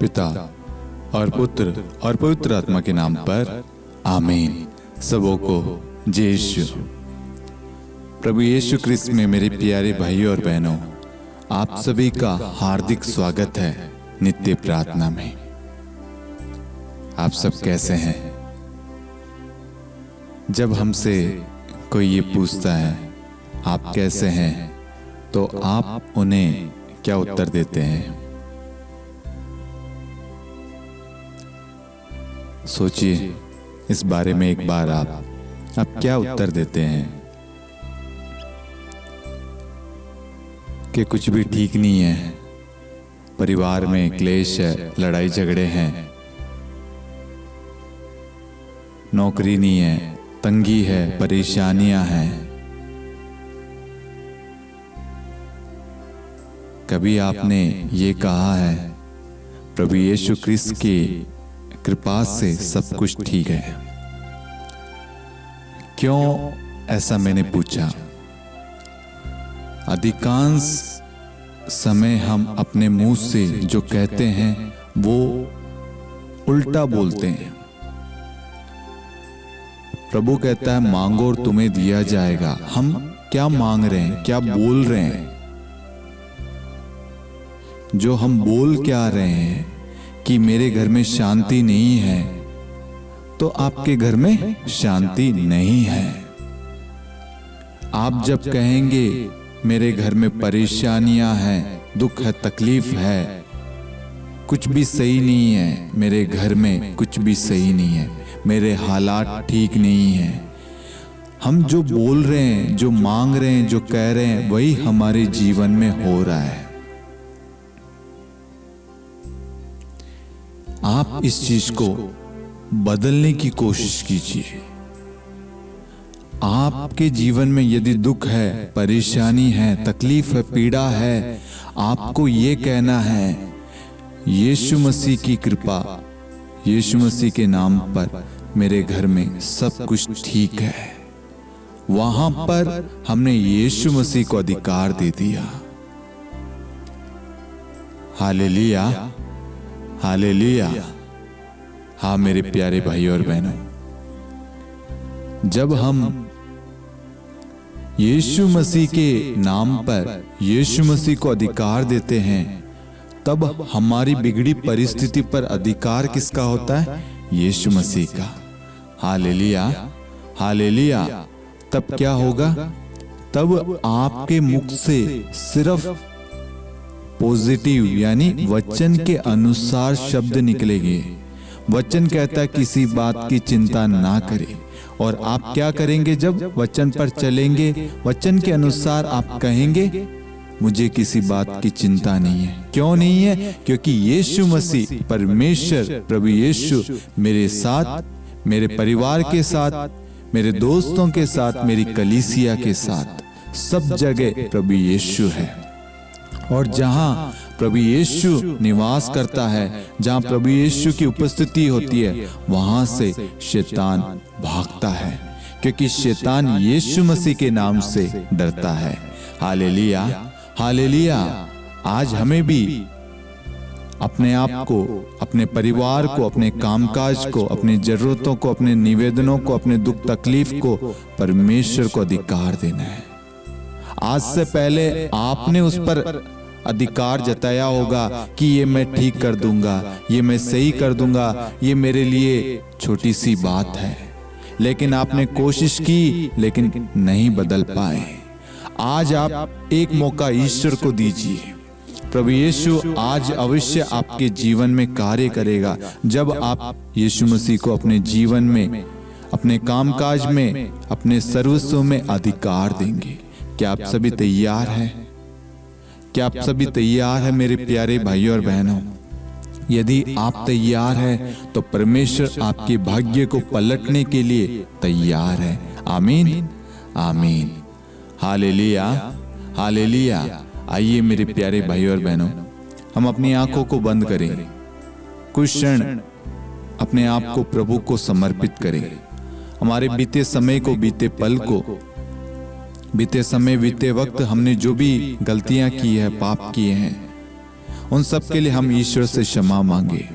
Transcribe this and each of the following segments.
पिता और पुत्र और पवित्र आत्मा के नाम पर आमीन। सबों को जय यीशु। प्रभु यीशु क्रिस्त में मेरे प्यारे भाइयों और बहनों, आप सभी का हार्दिक स्वागत है नित्य प्रार्थना में। आप सब कैसे हैं? जब हमसे कोई ये पूछता है आप कैसे हैं, तो आप उन्हें क्या उत्तर देते हैं? सोचिए इस बारे में एक बार आप क्या उत्तर देते हैं? कि कुछ भी ठीक नहीं है, परिवार में क्लेश है, लड़ाई झगड़े हैं, नौकरी नहीं है, तंगी है, परेशानियां हैं। कभी आपने ये कहा है प्रभु यीशु क्रिस्त की कृपा से सब कुछ ठीक है? क्यों ऐसा मैंने पूछा? अधिकांश समय हम अपने मुंह से जो कहते हैं वो उल्टा बोलते हैं। प्रभु कहता है मांगो और तुम्हें दिया जाएगा। हम क्या मांग रहे हैं, क्या बोल रहे हैं? जो हम बोल क्या रहे हैं कि मेरे घर में शांति नहीं है, तो आपके घर में शांति नहीं है। आप जब कहेंगे मेरे घर में परेशानियां हैं, दुख है, तकलीफ है, कुछ भी सही नहीं है, मेरे घर में कुछ भी सही नहीं है, मेरे हालात ठीक नहीं है, हम जो बोल रहे हैं, जो मांग रहे हैं, जो कह रहे हैं, वही हमारे जीवन में हो रहा है। आप इस चीज को बदलने की कोशिश कीजिए। आपके जीवन में यदि दुख है, परेशानी है, तकलीफ है, पीड़ा है, आपको ये कहना है यीशु मसीह की कृपा, यीशु मसीह के नाम पर मेरे घर में सब कुछ ठीक है। वहां पर हमने यीशु मसीह को अधिकार दे दिया। Hallelujah, hallelujah. हाँ मेरे प्यारे भाइयों और बहनों, जब हम यीशु मसीह के नाम पर यीशु मसीह को अधिकार देते हैं, तब हमारी बिगड़ी परिस्थिति पर अधिकार किसका होता है? यीशु मसीह का। Hallelujah, hallelujah. तब क्या होगा? तब आपके मुख से सिर्फ पॉजिटिव यानी वचन के अनुसार शब्द निकलेंगे। वचन कहता है किसी बात की चिंता ना करें, और आप क्या करेंगे? जब वचन पर चलेंगे, वचन के अनुसार आप कहेंगे मुझे किसी बात की चिंता नहीं है। क्यों नहीं है? क्योंकि यीशु मसीह, परमेश्वर प्रभु यीशु मेरे साथ, मेरे परिवार के साथ, मेरे दोस्तों के साथ, मेरी कलीसिया के साथ, सब जगह प्रभु यीशु है। और जहां प्रभु यीशु निवास करता है, जहां प्रभु यीशु की उपस्थिति होती है, वहां से शैतान भागता है, क्योंकि शैतान यीशु मसीह के नाम से डरता है। Hallelujah, hallelujah. आज हमें भी अपने आप को, अपने परिवार को, अपने कामकाज को, अपनी जरूरतों को, अपने निवेदनों को, अपने दुख तकलीफ को परमेश्वर को अधिकार देना है। आज से पहले आपने उस पर अधिकार जताया होगा कि ये मैं ठीक कर दूंगा, ये मैं सही कर दूंगा, ये मेरे लिए छोटी सी बात है। लेकिन आपने कोशिश की, लेकिन नहीं बदल पाए। आज आप एक मौका ईश्वर को दीजिए। प्रभु यीशु आज अवश्य आपके जीवन में कार्य करेगा, जब आप यीशु मसीह को अपने जीवन में, अपने कामकाज में, अपने सर्वस्व में अधिकार देंगे। क्या आप सभी तैयार हैं? क्या आप सभी तैयार हैं मेरे प्यारे भाइयों और बहनों? यदि आप तैयार हैं तो परमेश्वर आपके भाग्य को पलटने के लिए तैयार है। आमीन, आमीन। Hallelujah, hallelujah. आइए मेरे प्यारे भाइयों और बहनों, हम अपनी आंखों को बंद करें, कुछ क्षण अपने आप को प्रभु को समर्पित करें। हमारे बीते समय को, बीते पल को, बीते समय, बीते वक्त हमने जो भी गलतियां की है, पाप किए हैं, उन सब के लिए हम ईश्वर से क्षमा मांगे,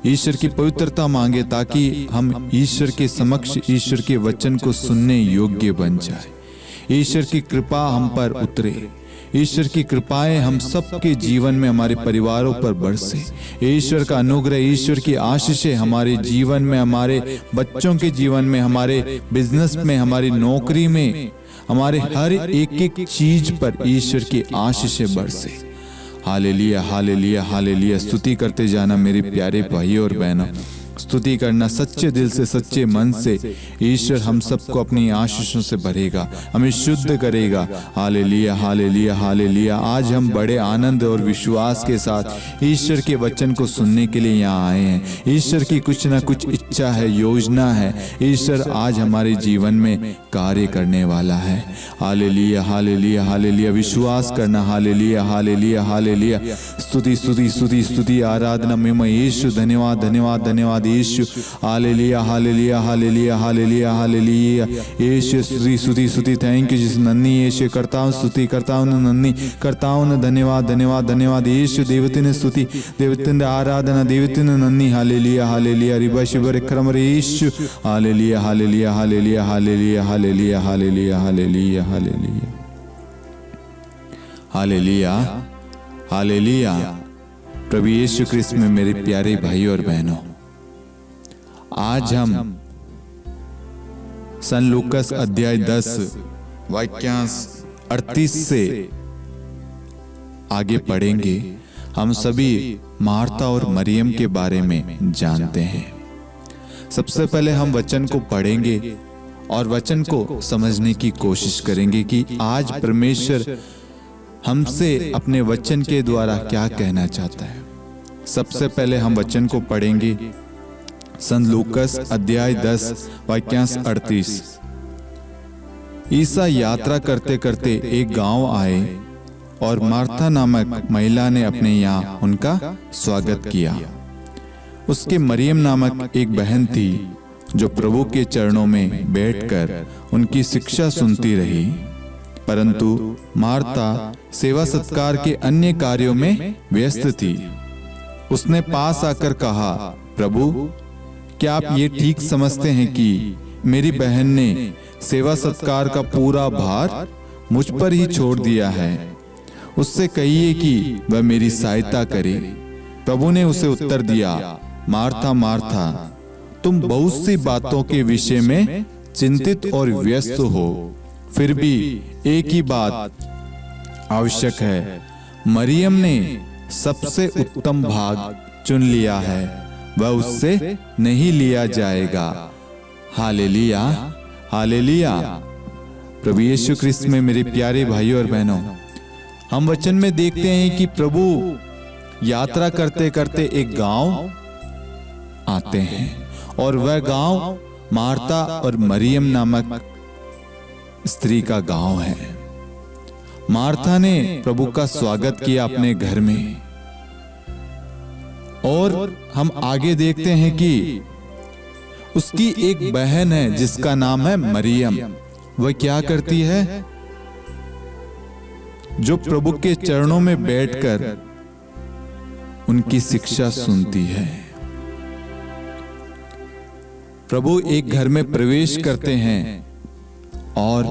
ईश्वर की पवित्रता मांगे, ताकि हम ईश्वर के समक्ष ईश्वर के वचन को सुनने योग्य बन जाए। ईश्वर की कृपा हम पर उतरे, ईश्वर की कृपाएं हम सबके जीवन में, हमारे परिवारों पर बरसे। ईश्वर का अनुग्रह, ईश्वर की आशीषें हमारे जीवन में, हमारे बच्चों के जीवन में, हमारे बिजनेस में, हमारी नौकरी में, हमारे हर एक एक चीज पर ईश्वर की आशीषें बरसे। Hallelujah, hallelujah, hallelujah. स्तुति करते जाना मेरे प्यारे भाइयों और बहनों, स्तुति करना सच्चे दिल से, सच्चे मन से। ईश्वर हम सबको अपनी आशीषों से भरेगा, हमें शुद्ध करेगा। Hallelujah, hallelujah, hallelujah. आज हम बड़े आनंद और विश्वास के साथ ईश्वर के वचन को सुनने के लिए यहाँ आए हैं। ईश्वर की कुछ ना कुछ इच्छा है, योजना है। ईश्वर आज हमारे जीवन में कार्य करने वाला है। Hallelujah, hallelujah, hallelujah. विश्वास करना। Hallelujah, hallelujah, hallelujah. स्तुति, स्तुति, स्तुति, स्तुति, आराधना में यीशु। धन्यवाद, धन्यवाद, धन्यवाद Yeshu. Hallelujah, hallelujah, hallelujah, hallelujah, hallelujah. Yeshu, स्तुति, स्तुति, स्तुति। थैंक यू जिस नन्नी यीशु करता हूँ स्तुति, करता हूँ नन्नी, करता हूँ धन्यवाद, धन्यवाद, धन्यवाद यीशु। देवती ने स्तुति, देवती ने आराधना, देवती ने नन्नी। Hallelujah, hallelujah. रिबा शिवर क्रम Yeshu. Hallelujah, hallelujah, hallelujah, hallelujah, hallelujah, hallelujah, hallelujah, hallelujah, hallelujah, hallelujah. प्रभु यीशु क्रिस्त में मेरे प्यारे भाइयों और बहनों, आज हम सन लूकस अध्याय 10 वाक्यांश 38 से आगे पढ़ेंगे। हम सभी मार्था और मरियम के बारे में जानते हैं। सबसे पहले हम वचन को पढ़ेंगे और वचन को समझने की कोशिश करेंगे कि आज परमेश्वर हमसे अपने वचन के द्वारा क्या कहना चाहता है। सबसे पहले हम वचन को पढ़ेंगे, सन लूकस अध्याय 10 वाक्यांश 38। ईसा यात्रा करते करते एक गांव आए और मार्था नामक महिला ने अपने यहाँ उनका स्वागत किया। उसके मरियम नामक एक बहन थी जो प्रभु के चरणों में बैठकर उनकी शिक्षा सुनती रही, परंतु मार्था सेवा सत्कार के अन्य कार्यों में व्यस्त थी। उसने पास आकर कहा, प्रभु, क्या आप ये ठीक समझते हैं कि मेरी बहन ने सेवा सत्कार का पूरा भार मुझ पर ही छोड़ दिया है? उससे कहिए कि वह मेरी सहायता करे। प्रभु ने उसे उत्तर दिया, मार्था, मार्था, तुम बहुत सी बातों के विषय में चिंतित और व्यस्त हो, फिर भी एक ही बात आवश्यक है। मरियम ने सबसे उत्तम भाग चुन लिया है, वह उससे नहीं लिया जाएगा। Hallelujah, hallelujah. प्रभु यीशु क्रिस्त में मेरे प्यारे भाइयों और बहनों, हम वचन में देखते हैं कि प्रभु यात्रा करते करते एक गांव आते हैं और वह गांव मार्था और मरियम नामक स्त्री का गांव है। मार्था ने प्रभु का स्वागत किया अपने घर में, और हम आगे देखते हैं कि उसकी एक बहन है जिसका नाम है मरियम। वह क्या करती है? जो प्रभु के चरणों में बैठकर उनकी शिक्षा सुनती है। प्रभु एक घर में प्रवेश करते हैं और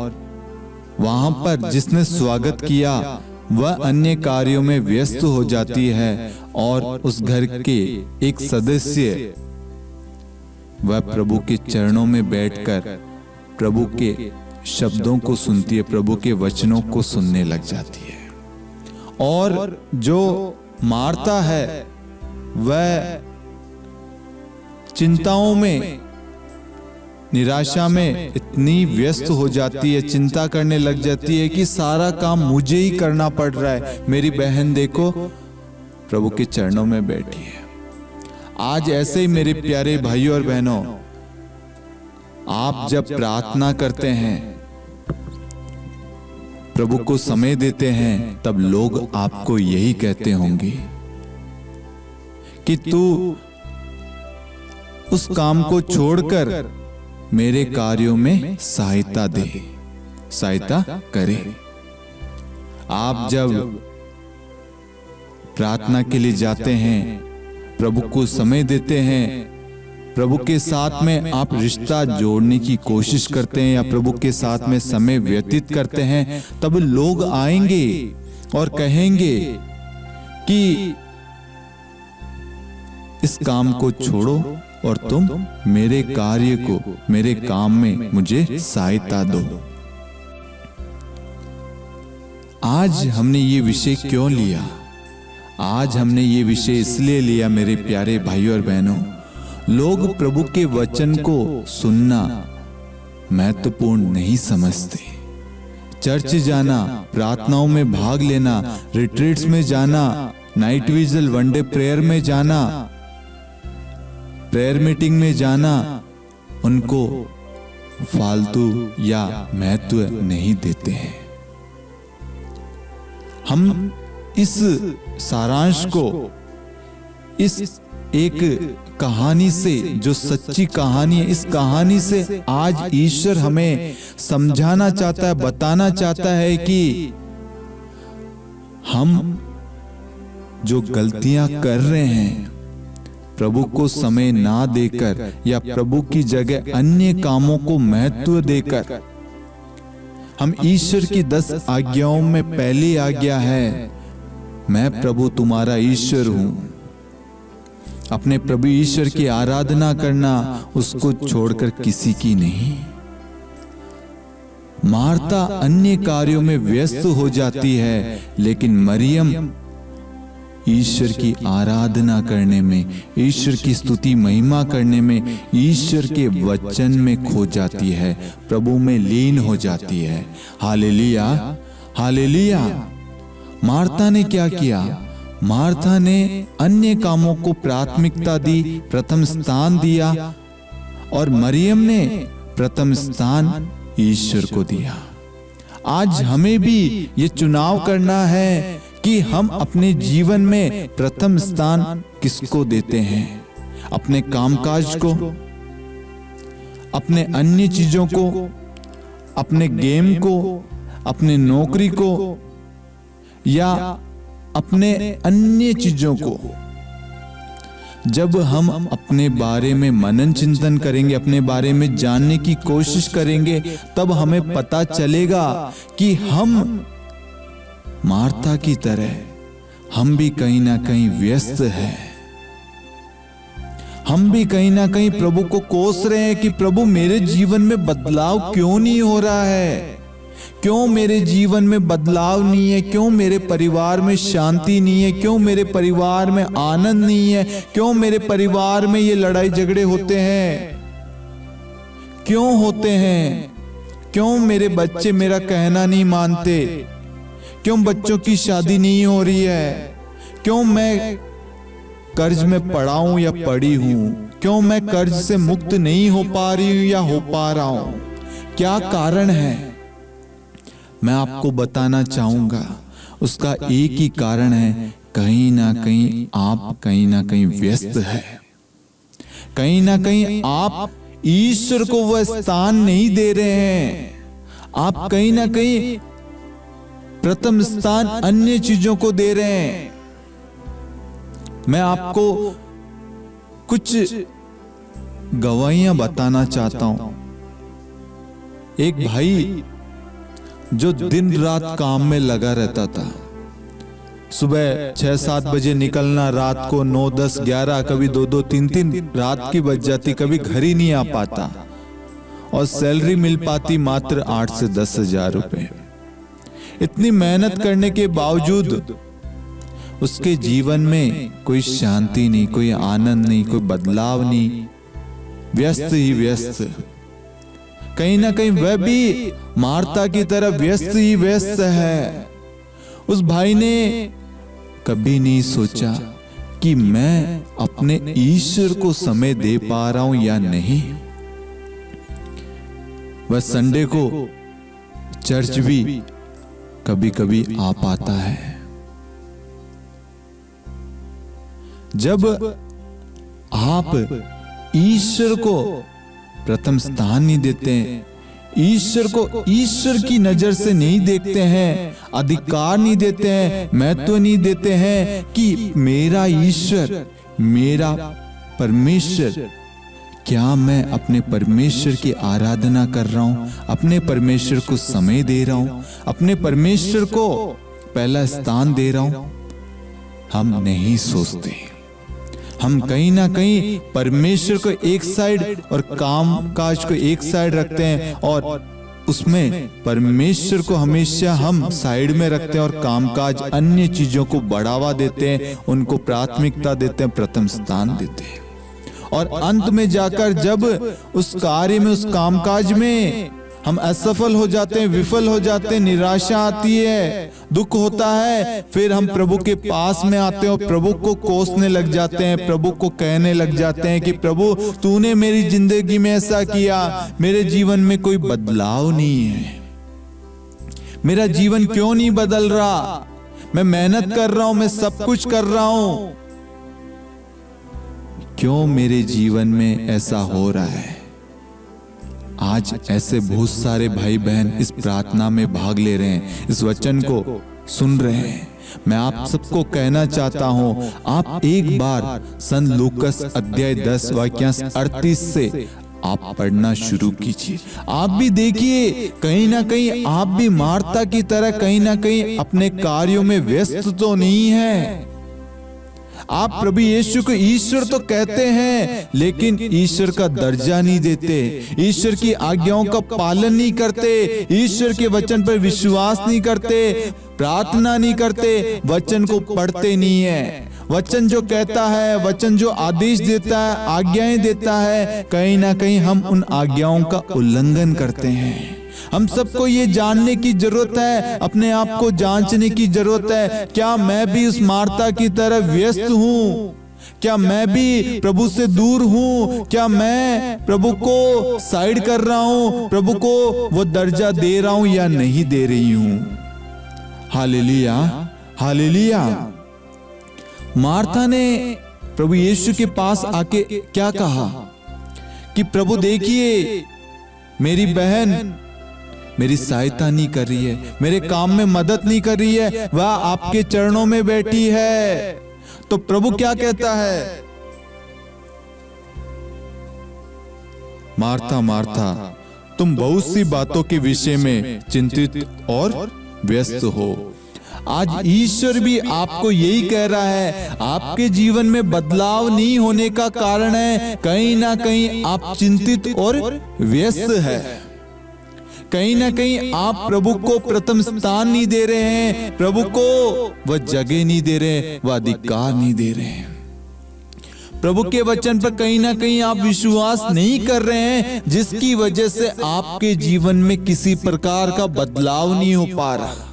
वहां पर जिसने स्वागत किया वह अन्य कार्यों में व्यस्त हो जाती है और उस घर के एक सदस्य वह प्रभु के चरणों में बैठकर प्रभु के शब्दों को सुनती है, प्रभु के वचनों को सुनने लग जाती है। और जो मार्था है वह चिंताओं में, निराशा में इतनी व्यस्त हो जाती है, चिंता करने लग जाती है कि सारा काम मुझे ही करना पड़ रहा है। मेरी बहन देखो प्रभु के चरणों में बैठी है। आज ऐसे ही मेरे प्यारे भाइयों और बहनों, आप जब प्रार्थना करते हैं, प्रभु को समय देते हैं, तब लोग आपको यही कहते होंगे कि तू उस काम को छोड़कर मेरे कार्यों में सहायता दे, सहायता करे। आप जब प्रार्थना के लिए जाते हैं, प्रभु को समय देते हैं, प्रभु के साथ में आप रिश्ता जोड़ने की कोशिश करते हैं या प्रभु के साथ में समय व्यतीत करते हैं, तब लोग आएंगे और कहेंगे कि इस काम को छोड़ो और तुम मेरे कार्य को, मेरे काम में मुझे सहायता दो। आज हमने ये विषय क्यों लिया? आज हमने ये विषय इसलिए लिया मेरे प्यारे भाइयों और बहनों, लोग प्रभु के वचन को सुनना महत्वपूर्ण नहीं समझते। चर्च जाना, प्रार्थनाओं में भाग लेना, रिट्रीट्स में जाना, नाइट विजिल, वनडे प्रेयर में जाना, प्रेयर मीटिंग में जाना, उनको फालतू या महत्व नहीं देते हैं। हम इस सारांश को इस एक कहानी से, जो सच्ची कहानी है, इस कहानी से आज ईश्वर हमें समझाना चाहता है, बताना चाहता है कि हम जो गलतियां कर रहे हैं, प्रभु को समय ना देकर या प्रभु की जगह अन्य कामों को महत्व देकर, हम ईश्वर की 10 आज्ञाओं में पहली आज्ञा है, मैं प्रभु तुम्हारा ईश्वर हूं। अपने प्रभु ईश्वर की आराधना करना, उसको छोड़कर किसी की नहीं। मार्था अन्य कार्यों में व्यस्त हो जाती है, लेकिन मरियम ईश्वर की आराधना करने में, ईश्वर की स्तुति महिमा करने में, ईश्वर के वचन में खो जाती है, प्रभु में लीन हो जाती है। Hallelujah, hallelujah. मार्था ने क्या किया? मार्था ने अन्य कामों को प्राथमिकता दी, प्रथम स्थान दिया, और मरियम ने प्रथम स्थान ईश्वर को दिया। आज हमें भी ये चुनाव करना है कि हम अपने जीवन में प्रथम स्थान किसको देते हैं? अपने कामकाज को, अपने अन्य चीजों को, अपने गेम को, अपने नौकरी को, या अपने अन्य चीजों को? जब हम अपने बारे में मनन चिंतन करेंगे, अपने बारे में जानने की कोशिश करेंगे, तब हमें पता चलेगा कि हम मार्था की तरह हम भी कहीं ना कहीं व्यस्त हैं। हम भी कहीं ना कहीं प्रभु को कोस रहे हैं कि प्रभु मेरे जीवन में बदलाव क्यों नहीं हो रहा है? क्यों मेरे जीवन में बदलाव नहीं है? क्यों मेरे परिवार में शांति नहीं है? क्यों मेरे परिवार में आनंद नहीं है? क्यों मेरे परिवार में ये लड़ाई झगड़े होते हैं? क्यों होते हैं? क्यों मेरे बच्चे मेरा कहना नहीं मानते? क्यों बच्चों की शादी नहीं हो रही है? क्यों मैं कर्ज में पड़ा हूं या पड़ी हूं? क्यों मैं कर्ज से मुक्त नहीं हो पा रही हूं या हो पा रहा हूं? क्या कारण है? मैं आपको बताना चाहूंगा, उसका एक ही कारण है, कहीं ना कहीं आप कहीं ना कहीं व्यस्त है। कहीं ना कहीं आप ईश्वर को वह स्थान नहीं दे रहे हैं। आप कहीं ना कहीं प्रथम स्थान अन्य चीजों को दे रहे हैं। मैं आपको कुछ गवाहियां बताना चाहता हूं। एक भाई जो दिन रात काम में लगा रहता था, सुबह 6-7 बजे निकलना, रात को 9, 10, 11, कभी 2-2, 3-3 रात की बज जाती, कभी घर ही नहीं आ पाता, और सैलरी मिल पाती मात्र 8 से 10 हजार रुपए। इतनी मेहनत करने के बावजूद उसके जीवन में कोई शांति नहीं, कोई आनंद नहीं, कोई बदलाव नहीं, व्यस्त ही व्यस्त। कहीं ना कहीं वह भी मार्था की तरह व्यस्त ही व्यस्त है। उस भाई ने कभी नहीं सोचा कि मैं अपने ईश्वर को समय दे पा रहा हूं या नहीं। वह संडे को चर्च भी कभी कभी आ पाता है। जब आप ईश्वर को प्रथम स्थान नहीं देते, ईश्वर को ईश्वर की नजर से नहीं देखते हैं, अधिकार नहीं देते हैं, महत्व नहीं देते हैं कि मेरा ईश्वर, मेरा परमेश्वर, क्या मैं अपने परमेश्वर की आराधना कर रहा हूं, अपने परमेश्वर को समय दे रहा हूं, अपने परमेश्वर को पहला स्थान दे रहा हूं? हम नहीं सोचते। हम कहीं ना कहीं परमेश्वर को एक साइड और काम काज को एक साइड रखते हैं, और उसमें परमेश्वर को हमेशा हम साइड में रखते हैं और कामकाज अन्य चीजों को बढ़ावा देते हैं, उनको प्राथमिकता देते हैं, प्रथम स्थान देते हैं। और अंत में जाकर जब उस कार्य में, उस कामकाज में हम असफल हो जाते हैं, विफल हो जाते हैं, निराशा आती है, दुख होता है, फिर हम प्रभु के पास में आते हैं और प्रभु को कोसने लग जाते हैं, प्रभु को कहने लग जाते हैं कि प्रभु तूने मेरी जिंदगी में ऐसा किया, मेरे जीवन में कोई बदलाव नहीं है, मेरा जीवन क्यों नहीं बदल रहा, मैं मेहनत कर रहा हूं, मैं सब कुछ कर रहा हूं, क्यों मेरे जीवन में ऐसा हो रहा है। आज ऐसे बहुत सारे भाई बहन इस प्रार्थना में भाग ले रहे हैं, इस वचन को सुन रहे हैं। मैं आप सबको कहना चाहता हूं, आप एक बार संत लूकस अध्याय 10 वाक्यांश 38 से आप पढ़ना शुरू कीजिए। आप भी देखिए, कहीं ना कहीं आप भी मार्था की तरह कहीं ना कहीं अपने कार्यों में व्यस्त तो नहीं है। आप प्रभु यीशु को ईश्वर तो कहते हैं, लेकिन ईश्वर का दर्जा नहीं देते, ईश्वर की आज्ञाओं का पालन नहीं करते, ईश्वर के वचन पर विश्वास नहीं करते, प्रार्थना नहीं करते, वचन को पढ़ते नहीं है। वचन जो कहता है, वचन जो आदेश देता है, आज्ञाएं देता है, कहीं ना कहीं हम उन आज्ञाओं का उल्लंघन करते हैं। हम सबको ये जानने की जरूरत है, अपने आप को जांचने की जरूरत है, क्या मैं भी उस मार्था की तरह व्यस्त हूँ? क्या मैं भी प्रभु से दूर हूँ? क्या मैं प्रभु को साइड कर रहा हूँ, प्रभु को वो दर्जा दे रहा हूँ या नहीं दे रही हूँ? Hallelujah, hallelujah. मार्था ने प्रभु यीशु के पास आके क्या कहा कि प्रभु देखिए, मेरी बहन मेरी सहायता नहीं कर रही है, मेरे काम में मदद नहीं कर रही है, वह आपके चरणों में बैठी है। तो प्रभु क्या कहता है? मार्था मार्था, तुम बहुत सी बातों के विषय में चिंतित और व्यस्त हो। आज ईश्वर भी आपको यही कह रहा है, आपके जीवन में बदलाव नहीं होने का कारण है कहीं ना कहीं आप चिंतित और व्यस्त है। कहीं ना कहीं आप प्रभु को प्रथम स्थान नहीं दे रहे हैं, प्रभु को वह जगह नहीं दे रहे हैं, वह अधिकार नहीं दे रहे हैं। प्रभु के वचन पर कहीं ना कहीं आप विश्वास नहीं कर रहे हैं, जिसकी वजह से आपके जीवन में किसी प्रकार का बदलाव नहीं हो पा रहा।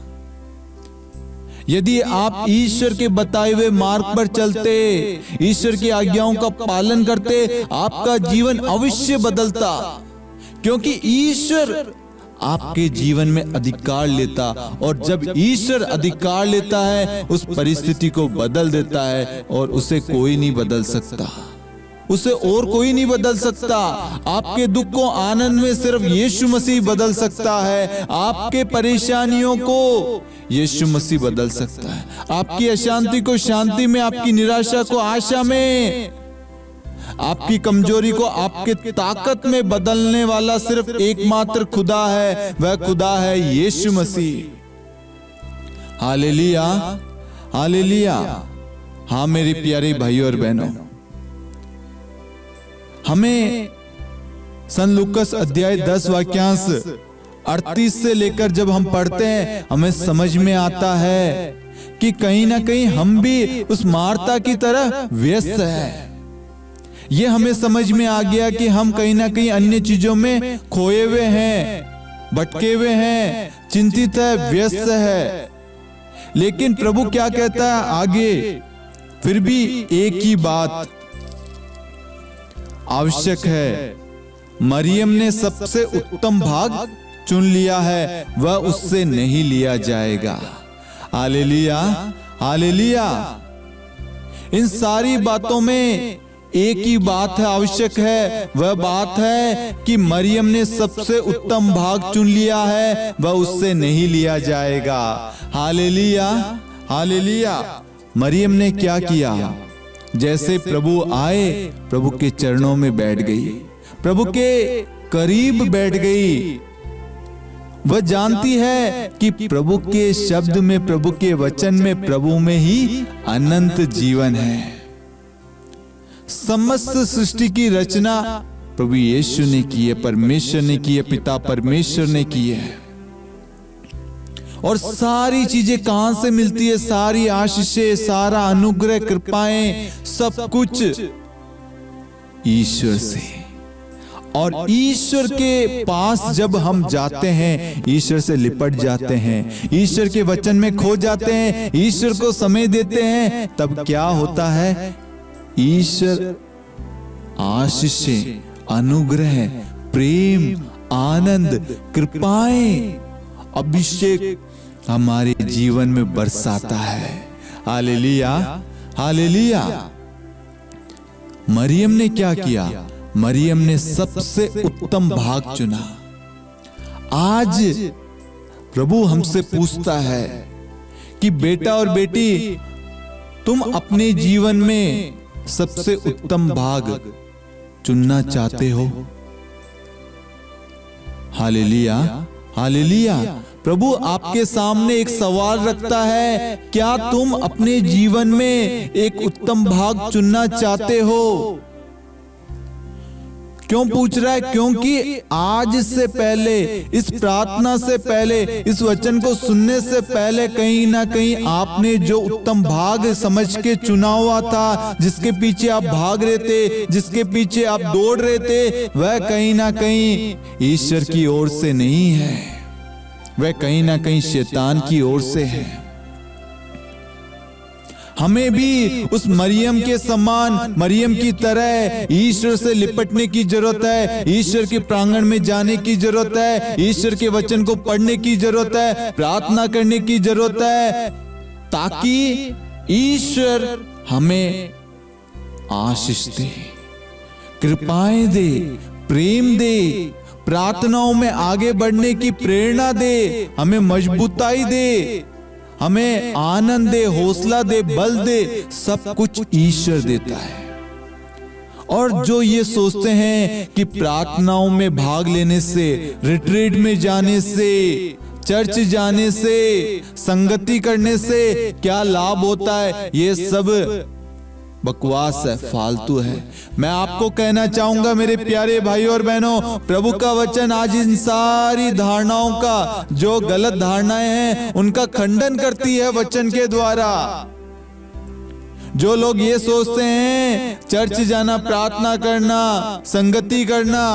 यदि आप ईश्वर के बताए हुए मार्ग पर चलते, ईश्वर की आज्ञाओं का पालन करते, आपका जीवन अवश्य बदलता, क्योंकि ईश्वर आपके जीवन में अधिकार लेता, और जब ईश्वर अधिकार लेता है उस परिस्थिति को बदल देता है, और उसे कोई नहीं बदल सकता, उसे और कोई नहीं बदल सकता। आपके दुख को आनंद में सिर्फ यीशु मसीह बदल सकता है, आपके परेशानियों को यीशु मसीह बदल सकता है, आपकी अशांति को शांति में, आपकी निराशा को आशा में, आपकी कमजोरी को आपके ताकत में बदलने वाला सिर्फ एकमात्र खुदा है, वह खुदा है यीशु मसीह। Hallelujah, hallelujah. हाँ मेरे प्यारे भाइयों और बहनों, हमें संत लूकस अध्याय 10 वाक्यांश 38 से लेकर जब हम पढ़ते हैं, हमें समझ में आता है कि कहीं ना कहीं हम भी उस मार्था की तरह व्यस्त हैं। ये हमें समझ में आ गया कि हम कहीं ना कहीं अन्य चीजों में खोए हुए हैं, भटके हुए हैं, चिंतित है, व्यस्त है। लेकिन प्रभु क्या कहता है आगे? फिर भी एक ही बात आवश्यक है, मरियम ने सबसे उत्तम भाग चुन लिया है, वह उससे नहीं लिया जाएगा। Hallelujah, hallelujah. इन सारी बातों में एक ही बात है, आवश्यक है, वह बात है कि मरियम ने सबसे उत्तम भाग चुन लिया है, वह उससे नहीं लिया जाएगा। Hallelujah, hallelujah. मरियम ने क्या किया? जैसे प्रभु आए, प्रभु के चरणों में बैठ गई, प्रभु के करीब बैठ गई। वह जानती है कि प्रभु के शब्द में, प्रभु के वचन में, प्रभु में ही अनंत जीवन है। समस्त सृष्टि की रचना प्रभु यीशु ने की है, परमेश्वर ने की है, पिता परमेश्वर ने की है। और सारी चीजें कहां से मिलती है? सारी आशीषें, सारा अनुग्रह, कृपाएं, सब कुछ ईश्वर से। और ईश्वर के पास जब हम जाते हैं, ईश्वर से लिपट जाते हैं, ईश्वर के वचन में खो जाते हैं, ईश्वर को समय देते हैं, तब क्या होता है? ईश्वर आशीषें, अनुग्रह, प्रेम, आनंद, कृपाएं, अभिषेक हमारे जीवन में बरसाता है। Hallelujah, hallelujah. मरियम ने क्या किया? मरियम ने सबसे उत्तम भाग चुना। आज प्रभु हमसे पूछता है कि बेटा और बेटी, तुम अपने जीवन में सबसे उत्तम भाग चुनना चाहते हो? Hallelujah, hallelujah. प्रभु आपके सामने एक सवाल रखता है, क्या तुम अपने जीवन में एक उत्तम भाग चुनना चाहते हो? क्यों पूछ रहा है? क्योंकि आज से पहले, इस प्रार्थना से पहले, इस वचन को सुनने से पहले कहीं ना कहीं आपने जो उत्तम भाग समझ के चुना हुआ था, जिसके पीछे आप भाग रहे थे, जिसके पीछे आप दौड़ रहे थे, वह कहीं ना कहीं ईश्वर की ओर से नहीं है, वह कहीं ना कहीं शैतान की ओर से है। हमें भी उस मरियम के समान, मरियम की तरह ईश्वर से लिपटने की जरूरत है, ईश्वर के प्रांगण में जाने की जरूरत है, ईश्वर के वचन को पढ़ने की जरूरत है, प्रार्थना करने की जरूरत है, ताकि ईश्वर हमें आशीष दे, कृपाएं दे, प्रेम दे, प्रार्थनाओं में आगे बढ़ने की प्रेरणा दे, हमें मजबूताई दे, हमें आनंद दे, हौसला दे, बल दे। सब कुछ ईश्वर देता है। और जो ये सोचते हैं कि प्रार्थनाओं में भाग लेने से, रिट्रीट में जाने से, चर्च जाने से, संगति करने से क्या लाभ होता है, ये सब बकवास है, फालतू है। मैं आपको कहना चाहूंगा मेरे प्यारे भाइयों और बहनों, प्रभु का वचन आज इन सारी धारणाओं का, जो गलत धारणाएं हैं, उनका खंडन करती है वचन के द्वारा। जो लोग ये सोचते हैं चर्च जाना, प्रार्थना करना, संगति करना,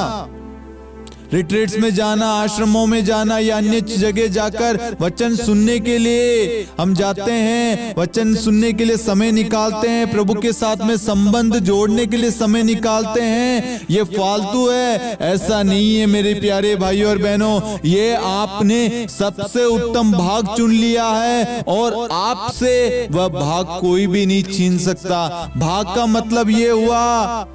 रिट्रीट्स में जाना, आश्रमों में जाना या अन्य जगह जाकर वचन सुनने के लिए हम जाते हैं, वचन सुनने के लिए समय निकालते हैं, प्रभु के साथ में संबंध जोड़ने के लिए समय निकालते हैं, ये फालतू है। ऐसा नहीं है मेरे प्यारे भाइयों और बहनों, ये आपने सबसे उत्तम भाग चुन लिया है और आपसे वह भाग कोई भी नहीं छीन सकता। भाग का मतलब ये हुआ,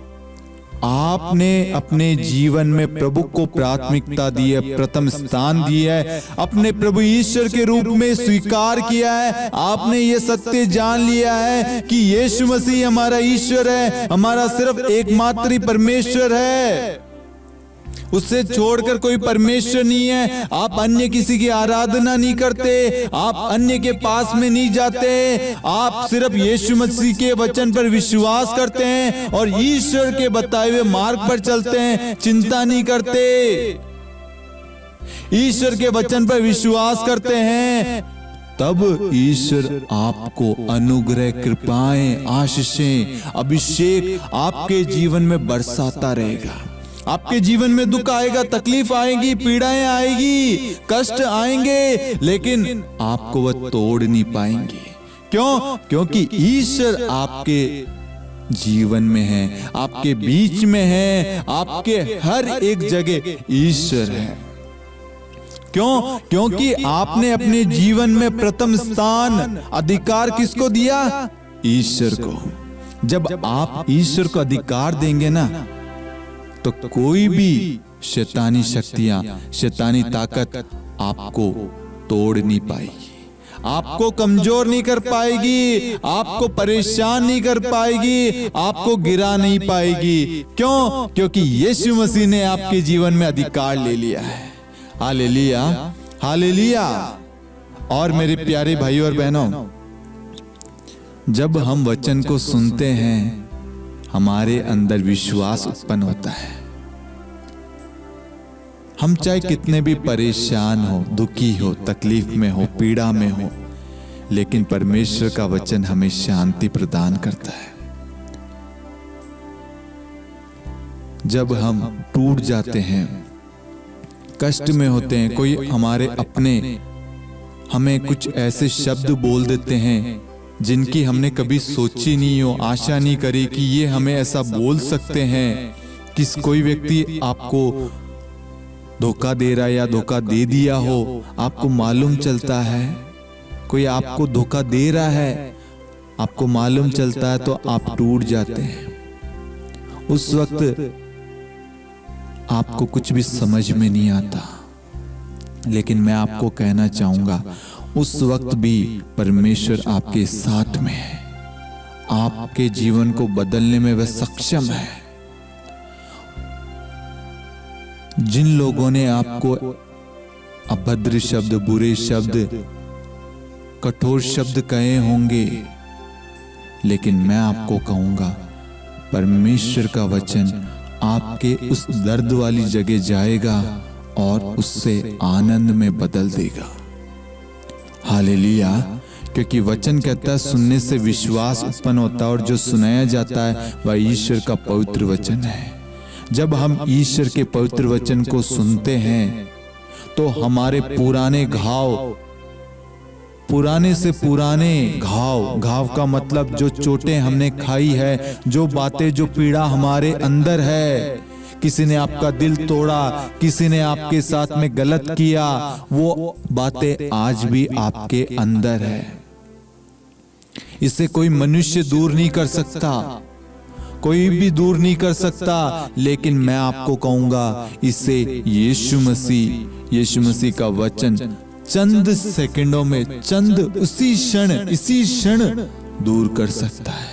आपने अपने जीवन में प्रभु को प्राथमिकता दी है, प्रथम स्थान दिया है, अपने प्रभु ईश्वर के रूप में स्वीकार किया है। आपने ये सत्य जान लिया है कि यीशु मसीह हमारा ईश्वर है, हमारा सिर्फ एकमात्र परमेश्वर है, उससे छोड़कर कोई परमेश्वर नहीं है। आप अन्य किसी की आराधना नहीं करते, आप अन्य के पास में नहीं जाते, आप सिर्फ यीशु मसीह के वचन पर विश्वास करते हैं और ईश्वर के बताए हुए मार्ग पर चलते हैं, चिंता नहीं करते, ईश्वर के वचन पर विश्वास करते हैं। तब ईश्वर आपको अनुग्रह, कृपाएं, आशीषें, अभिषेक आपके जीवन में बरसाता रहेगा। आपके जीवन में दुख आएगा, तकलीफ आएगी, पीड़ाएं आएगी, कष्ट आएंगे, लेकिन आपको वह तोड़ नहीं पाएंगे। क्यों? क्योंकि ईश्वर आपके जीवन में है, आपके बीच में है, आपके हर एक जगह ईश्वर है। क्यों? क्योंकि आपने अपने जीवन में प्रथम स्थान, अधिकार किसको दिया? ईश्वर को। जब आप ईश्वर को अधिकार देंगे ना, तो कोई भी शैतानी शक्तियां, शैतानी ताकत आपको तोड़ नहीं पाएगी, आपको कमजोर नहीं कर पाएगी, आपको परेशान नहीं कर पाएगी, आपको गिरा नहीं पाएगी। क्यों? क्योंकि यीशु मसीह ने आपके जीवन में अधिकार ले लिया है। Hallelujah, hallelujah. और मेरे प्यारे भाइयों और बहनों, जब हम वचन को सुनते हैं, हमारे अंदर विश्वास उत्पन्न होता है। हम चाहे कितने भी परेशान हो, दुखी हो, तकलीफ में हो, पीड़ा में हो, लेकिन परमेश्वर का वचन हमें शांति प्रदान करता है। जब हम टूट जाते हैं, कष्ट में होते हैं, कोई हमारे अपने हमें कुछ ऐसे शब्द बोल देते हैं जिनकी हमने कभी सोची नहीं हो, आशा नहीं करी कि ये हमें ऐसा बोल सकते हैं। कोई व्यक्ति आपको धोखा दे रहा है या धोखा दे दिया हो, आपको मालूम चलता है, कोई आपको धोखा दे रहा है, आपको मालूम चलता है, तो आप टूट जाते हैं। उस वक्त आपको कुछ भी समझ में नहीं आता, लेकिन मैं आपको कहना चाहूंगा, उस वक्त भी परमेश्वर आपके साथ में है, आपके जीवन को बदलने में वह सक्षम है। जिन लोगों ने आपको अभद्र शब्द, बुरे शब्द, कठोर शब्द कहे होंगे, लेकिन मैं आपको कहूंगा, परमेश्वर का वचन आपके उस दर्द वाली जगह जाएगा और उससे आनंद में बदल देगा। हालेलुया। क्योंकि वचन कहता है, सुनने से विश्वास उत्पन्न होता है, और जो सुनाया जाता है वह ईश्वर का पवित्र वचन है। जब हम ईश्वर के पवित्र वचन को सुनते हैं, तो हमारे पुराने घाव, पुराने से पुराने घाव का मतलब जो चोटें हमने खाई है, जो बातें, जो पीड़ा हमारे अंदर है, किसी ने आपका दिल तोड़ा, किसी ने आपके साथ में गलत किया, वो बातें आज भी आपके अंदर है। इसे कोई मनुष्य दूर नहीं कर सकता, कोई भी दूर नहीं कर सकता, लेकिन मैं आपको कहूंगा, इसे यीशु मसीह का वचन चंद सेकंडों में, इसी क्षण दूर कर सकता है।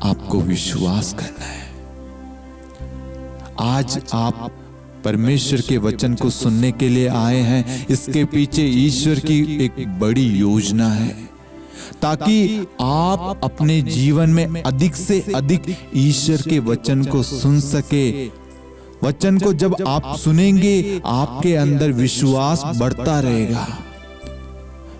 आपको विश्वास करना है। आज आप परमेश्वर के वचन को सुनने के लिए आए हैं, इसके पीछे ईश्वर की एक बड़ी योजना है, ताकि आप अपने जीवन में अधिक से अधिक ईश्वर के वचन को सुन सके। वचन को जब आप सुनेंगे, आपके अंदर विश्वास बढ़ता रहेगा।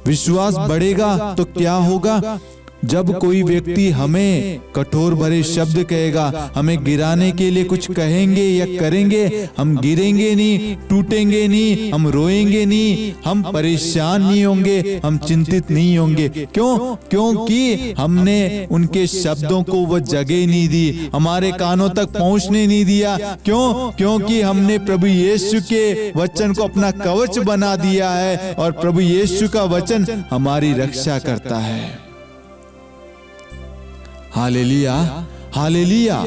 विश्वास बढ़ेगा तो क्या होगा? जब कोई व्यक्ति हमें कठोर भरे शब्द कहेगा, हमें गिराने के लिए कुछ कहेंगे या करेंगे, हम गिरेंगे नहीं, टूटेंगे नहीं, हम रोएंगे नहीं, हम परेशान नहीं होंगे, हम चिंतित नहीं होंगे। क्यों? क्योंकि हमने उनके शब्दों को वो जगह नहीं दी, हमारे कानों तक पहुंचने नहीं दिया। क्यों? क्योंकि हमने प्रभु यीशु के वचन को अपना कवच बना दिया है, और प्रभु यीशु का वचन हमारी रक्षा करता है। Hallelujah, hallelujah.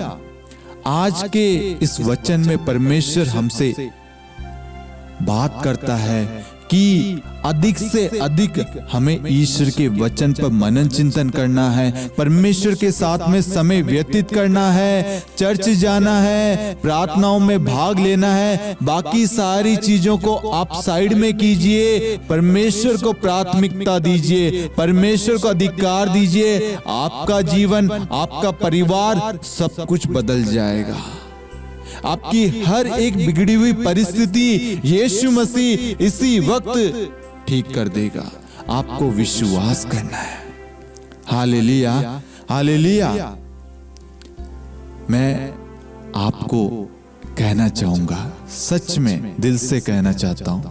आज के इस वचन में परमेश्वर हमसे बात करता है कि अधिक से अधिक हमें ईश्वर के वचन पर मनन चिंतन करना है, परमेश्वर के साथ में समय व्यतीत करना है, चर्च जाना है, प्रार्थनाओं में भाग लेना है। बाकी सारी चीजों को आप साइड में कीजिए, परमेश्वर को प्राथमिकता दीजिए, परमेश्वर को अधिकार दीजिए। आपका जीवन, आपका परिवार, सब कुछ बदल जाएगा। आपकी हर एक बिगड़ी हुई परिस्थिति यीशु मसीह इसी वक्त ठीक कर देगा। आपको विश्वास करना है। Hallelujah, hallelujah. मैं आपको कहना चाहूंगा, सच में दिल से कहना चाहता हूं,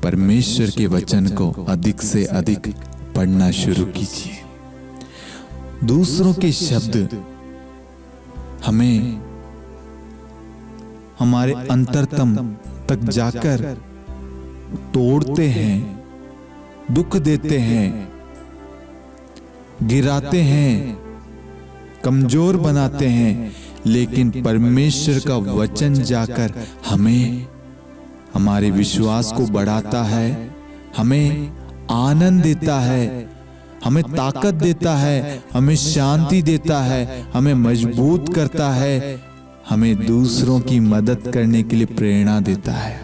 परमेश्वर के वचन को अधिक से अधिक पढ़ना शुरू कीजिए। दूसरों के शब्द हमें हमारे अंतरतम तक जाकर तोड़ते हैं, दुख देते हैं। गिराते हैं, कमजोर बनाते हैं, लेकिन परमेश्वर का वचन जाकर हमें हमारे विश्वास को बढ़ाता है, हमें आनंद देता है, हमें ताकत देता है, हमें शांति देता है, हमें मजबूत करता है, हमें दूसरों की मदद करने के लिए प्रेरणा देता है।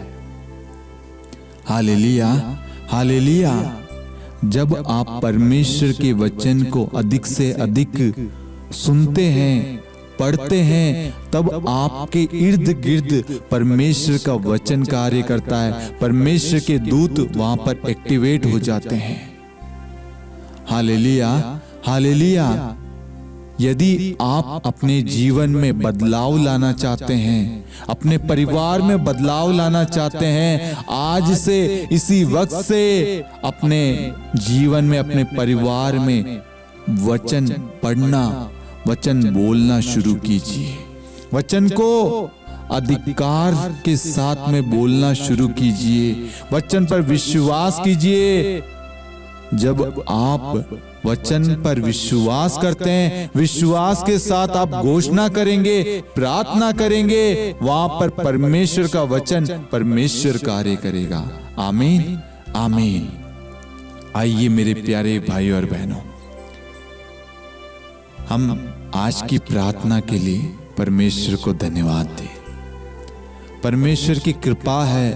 Hallelujah, hallelujah. जब आप परमेश्वर के वचन को अधिक से अधिक सुनते हैं, पढ़ते हैं, तब आपके इर्द गिर्द परमेश्वर का वचन कार्य करता है। परमेश्वर के दूत वहां पर एक्टिवेट हो जाते हैं। Hallelujah, hallelujah. यदि आप अपने जीवन में बदलाव लाना चाहते हैं, अपने परिवार में बदलाव लाना चाहते हैं, आज से इसी वक्त से अपने जीवन में, अपने परिवार में वचन पढ़ना, वचन बोलना शुरू कीजिए। वचन को अधिकार के साथ में बोलना शुरू कीजिए। वचन पर विश्वास कीजिए। जब आप वचन पर विश्वास करते हैं, विश्वास के साथ आप घोषणा करेंगे, प्रार्थना करेंगे, वहां पर परमेश्वर का वचन, परमेश्वर कार्य करेगा। आमीन, आमीन। आइए मेरे प्यारे भाइयों और बहनों, हम आज की प्रार्थना के लिए परमेश्वर को धन्यवाद दें। परमेश्वर की कृपा है,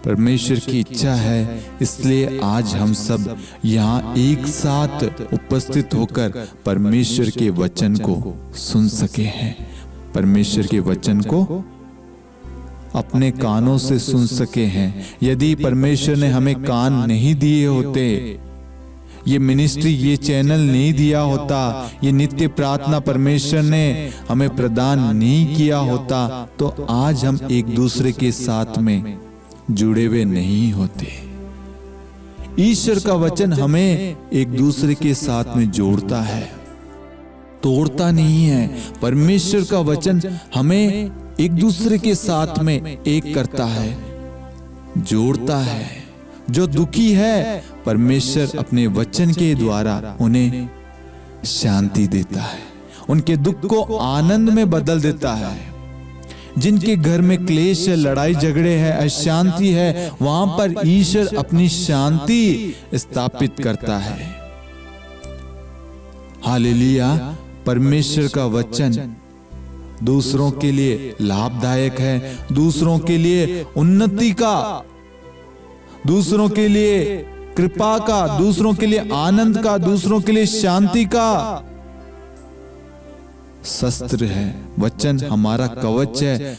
परमेश्वर की इच्छा है, इसलिए आज हम सब यहाँ एक साथ उपस्थित होकर परमेश्वर के वचन को सुन सके हैं, परमेश्वर के वचन को अपने कानों से सुन सके हैं। यदि परमेश्वर ने हमें कान नहीं दिए होते, ये मिनिस्ट्री, ये चैनल नहीं दिया होता, ये नित्य प्रार्थना परमेश्वर ने हमें प्रदान नहीं किया होता, तो आज हम एक दूसरे के साथ में जुड़े हुए नहीं होते। ईश्वर का वचन हमें एक दूसरे के साथ में जोड़ता है, तोड़ता नहीं है। परमेश्वर का वचन हमें एक दूसरे के साथ में एक करता है, जोड़ता है। जो दुखी है, परमेश्वर अपने वचन के द्वारा उन्हें शांति देता है, उनके दुख को आनंद में बदल देता है। जिनके घर में क्लेश है, लड़ाई झगड़े है, अशांति है, वहां पर ईश्वर अपनी शांति स्थापित करता है। हालेलुया। परमेश्वर का वचन दूसरों के लिए लाभदायक है, दूसरों के लिए उन्नति का, दूसरों के लिए कृपा का, दूसरों के लिए आनंद का, दूसरों के लिए शांति का शस्त्र है। वचन हमारा कवच है,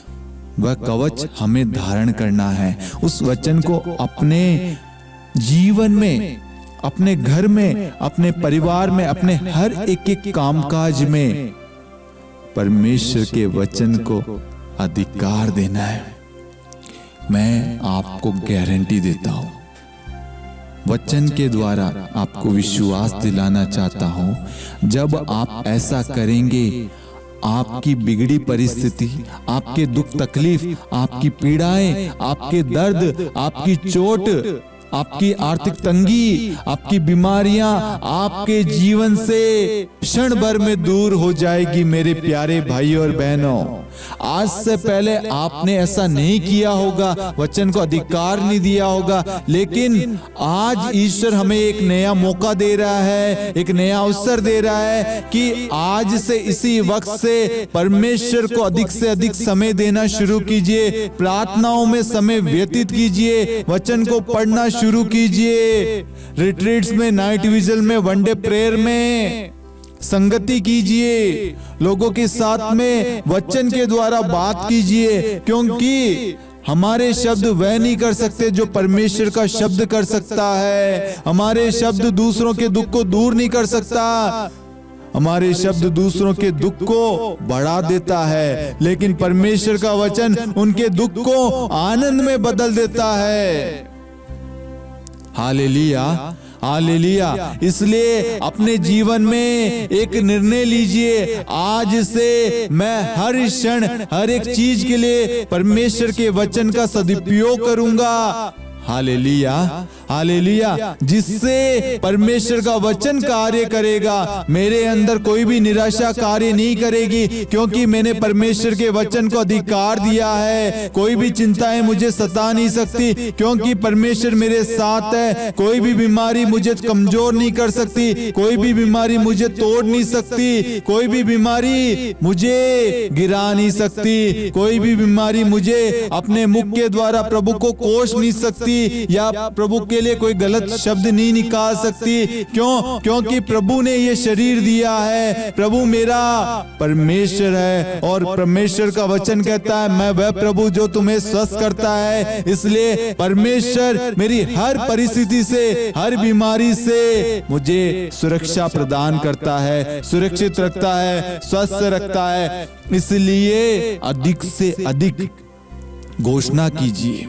वह कवच हमें धारण करना है। उस वचन को अपने जीवन में, अपने घर में, अपने परिवार में, अपने हर एक एक कामकाज में परमेश्वर के वचन को अधिकार देना है। मैं आपको गारंटी देता हूं, वचन के द्वारा आपको विश्वास दिलाना चाहता हूं। जब आप ऐसा करेंगे, आपकी बिगड़ी परिस्थिति, आपके दुख तकलीफ, आपकी पीड़ाएं, आपके दर्द, आपकी चोट, आपकी आर्थिक तंगी, आपकी बीमारियां आपके जीवन से क्षण भर में दूर हो जाएगी। मेरे प्यारे भाइयों और बहनों, आज से पहले आपने ऐसा नहीं किया होगा, वचन को अधिकार नहीं दिया होगा, लेकिन आज ईश्वर हमें एक नया मौका दे रहा है, एक नया अवसर दे रहा है कि आज से, इसी वक्त से परमेश्वर को अधिक से अधिक समय देना शुरू कीजिए। प्रार्थनाओं में समय व्यतीत कीजिए, वचन को पढ़ना शुरू कीजिए। रिट्रीट्स में, नाइट विजन में, वनडे प्रेयर में संगति कीजिए। लोगों के साथ में वचन के द्वारा बात कीजिए, क्योंकि हमारे शब्द वह नहीं कर सकते जो परमेश्वर का शब्द कर सकता है। हमारे शब्द दूसरों के दुख को दूर नहीं कर सकता, हमारे शब्द दूसरों के दुख को बढ़ा देता है, लेकिन परमेश्वर का वचन उनके दुख को आनंद में बदल देता है। Hallelujah, hallelujah. इसलिए अपने जीवन में एक निर्णय लीजिए, आज से मैं हर क्षण, हर एक चीज के लिए परमेश्वर के वचन का सदुपयोग करूंगा। हालेलुया, हालेलुया, जिससे परमेश्वर का वचन कार्य करेगा। मेरे अंदर कोई भी निराशा कार्य नहीं करेगी, क्योंकि मैंने परमेश्वर के वचन को अधिकार दिया है। कोई भी चिंताएं मुझे सता नहीं सकती, क्योंकि परमेश्वर मेरे साथ है। कोई भी बीमारी मुझे कमजोर नहीं कर सकती, कोई भी बीमारी मुझे तोड़ नहीं सकती, कोई भी बीमारी मुझे गिरा नहीं सकती, कोई भी बीमारी मुझे अपने मुख के द्वारा प्रभु को कोस नहीं सकती, या प्रभु के लिए कोई गलत शब्द नहीं निकाल सकती। क्यों? क्योंकि प्रभु ने ये शरीर दिया है। प्रभु मेरा परमेश्वर है, और परमेश्वर का वचन कहता है, मैं वह प्रभु जो तुम्हें स्वस्थ करता है। इसलिए परमेश्वर मेरी हर परिस्थिति से, हर बीमारी से मुझे सुरक्षा प्रदान करता है, सुरक्षित रखता है, स्वस्थ रखता है। इसलिए अधिक से अधिक घोषणा कीजिए,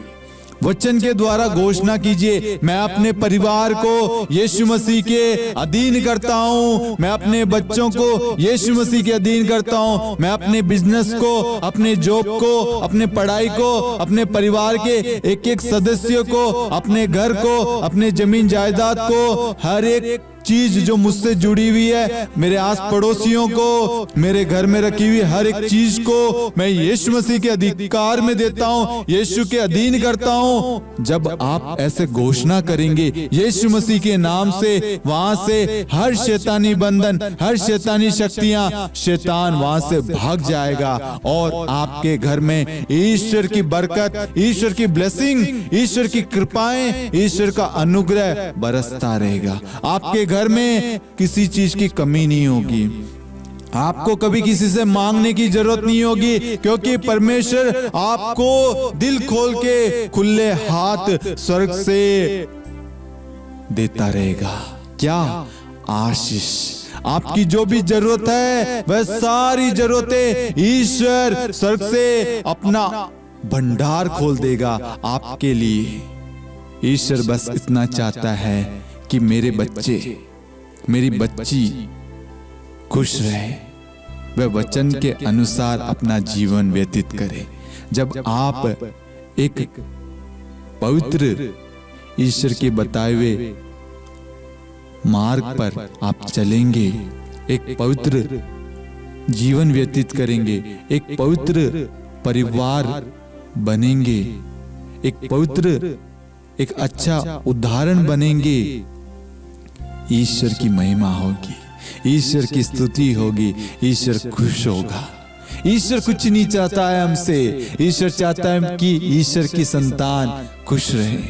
वचन के द्वारा घोषणा कीजिए, मैं अपने परिवार को यीशु मसीह के अधीन करता हूँ, मैं अपने बच्चों को यीशु मसीह के अधीन करता हूँ, मैं अपने बिजनेस को, अपने जॉब को, अपने पढ़ाई को, अपने परिवार के एक एक सदस्य को, अपने घर को, अपने जमीन जायदाद को, हर एक चीज जो मुझसे जुड़ी हुई है, मेरे आस पड़ोसियों को, मेरे घर में रखी हुई हर एक चीज को मैं यीशु मसीह के अधिकार में देता हूँ, यीशु के अधीन करता हूँ। जब आप ऐसे घोषणा करेंगे यीशु मसीह के नाम से, वहां से हर शैतानी बंधन, हर शैतानी शक्तियां, शैतान वहां से भाग जाएगा, और आपके घर में ईश्वर की बरकत, ईश्वर की ब्लेसिंग, ईश्वर की कृपाएं, ईश्वर का अनुग्रह बरसता रहेगा। आपके घर में किसी चीज की कमी नहीं होगी, आपको कभी किसी से मांगने की जरूरत नहीं होगी, क्योंकि परमेश्वर आपको दिल खोल के खुले हाथ स्वर्ग से देता रहेगा। क्या आशीष! आपकी जो भी जरूरत है वह सारी जरूरतें ईश्वर स्वर्ग से अपना भंडार खोल देगा आपके लिए। ईश्वर बस इतना चाहता है कि मेरे बच्चे, मेरी बच्ची खुश रहे, वह वचन के अनुसार अपना जीवन व्यतीत करे। जब आप एक पवित्र ईश्वर के बताए हुए मार्ग पर आप चलेंगे, एक पवित्र जीवन व्यतीत करेंगे, एक पवित्र परिवार बनेंगे, एक पवित्र, एक अच्छा उदाहरण बनेंगे, ईश्वर की महिमा होगी, ईश्वर की स्तुति होगी, ईश्वर खुश होगा। ईश्वर कुछ नहीं चाहता है हमसे, ईश्वर चाहता है कि ईश्वर की संतान खुश रहे।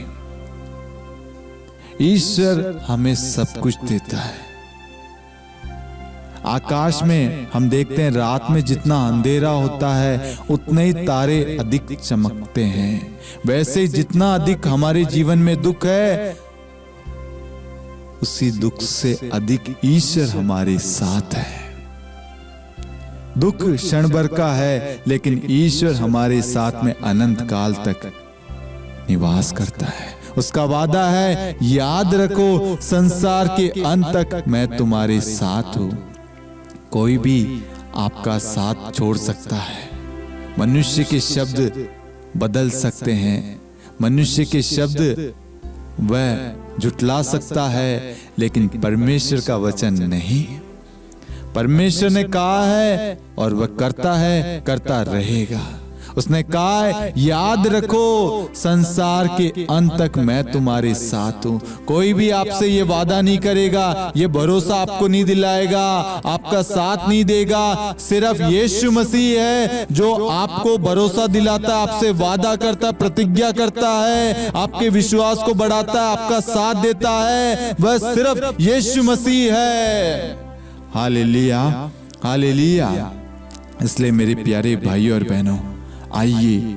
ईश्वर हमें सब कुछ देता है। आकाश में हम देखते हैं रात में जितना अंधेरा होता है उतने ही तारे अधिक चमकते हैं। वैसे जितना अधिक हमारे जीवन में दुख है, उसी दुख से अधिक ईश्वर हमारे साथ है। दुख क्षण भर का है, लेकिन ईश्वर हमारे साथ में अनंत काल तक निवास करता है। उसका वादा है, याद रखो संसार के अंत तक मैं तुम्हारे साथ हूं। कोई भी आपका साथ छोड़ सकता है, मनुष्य के शब्द बदल सकते हैं, मनुष्य के शब्द वह झुटला सकता है, लेकिन परमेश्वर का वचन नहीं। परमेश्वर ने कहा है और वह करता है, करता रहेगा। उसने कहा है, याद रखो संसार के अंत तक मैं तुम्हारे साथ हूं। कोई भी आपसे ये वादा नहीं करेगा, ये भरोसा आपको नहीं दिलाएगा, आपका साथ नहीं देगा। सिर्फ यीशु मसीह है जो आपको भरोसा दिलाता, आपसे वादा करता, प्रतिज्ञा करता है, आपके विश्वास को बढ़ाता है, आपका साथ देता है। वह सिर्फ यीशु मसीह है। Hallelujah, hallelujah. इसलिए मेरे प्यारे भाइयों और बहनों, आइए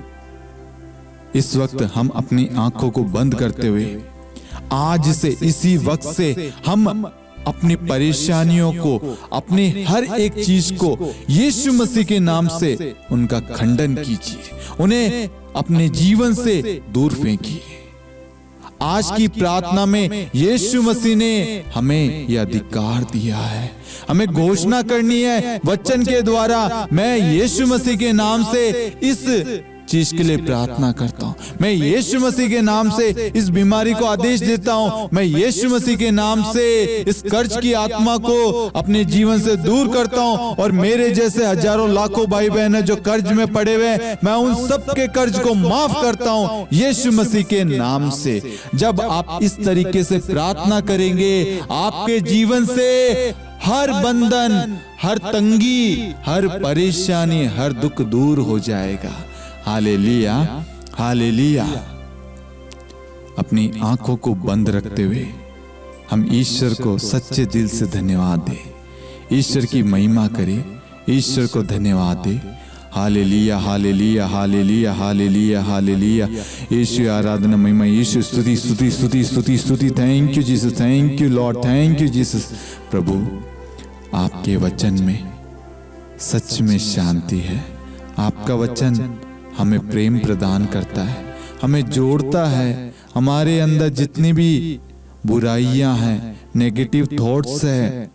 इस वक्त हम अपनी आंखों को बंद करते हुए आज से, इसी वक्त से हम अपनी परेशानियों को, अपने हर एक चीज को यीशु मसीह के नाम से उनका खंडन कीजिए, उन्हें अपने जीवन से दूर फेंकिए। आज की प्रार्थना में यीशु मसीह ने हमें यह अधिकार दिया है। हमें घोषणा करनी है वचन के द्वारा, मैं यीशु मसीह के नाम से इस चीज के लिए प्रार्थना करता हूँ। मैं यीशु मसीह के नाम से इस बीमारी को आदेश देता हूँ। मैं यीशु मसीह के नाम से इस कर्ज की आत्मा को अपने जीवन से दूर करता हूँ। और मेरे जैसे हजारों लाखों भाई बहन है जो कर्ज में पड़े हुए, मैं उन सब के कर्ज को माफ करता हूँ यीशु मसीह के नाम से। जब आप इस तरीके से प्रार्थना करेंगे, आपके जीवन से हर बंधन, हर तंगी, हर परेशानी, हर दुख दूर हो जाएगा। Hallelujah, hallelujah. अपनी आंखों को बंद रखते हुए हम ईश्वर को सच्चे दिल से धन्यवाद दें, ईश्वर की महिमा करें, ईश्वर को धन्यवाद दें। Hallelujah, hallelujah, hallelujah, hallelujah, hallelujah. Yeshu आराधना, महिमा, यीशु स्तुति, स्तुति, स्तुति, स्तुति, स्तुति। Thank you Jesus, thank you Lord, thank you Jesus. प्रभु, आपके वचन में सच में शांति है। आपका वचन हमें प्रेम प्रदान करता है, हमें जोड़ता है। हमारे अंदर जितनी भी बुराइयां हैं, नेगेटिव थॉट्स है,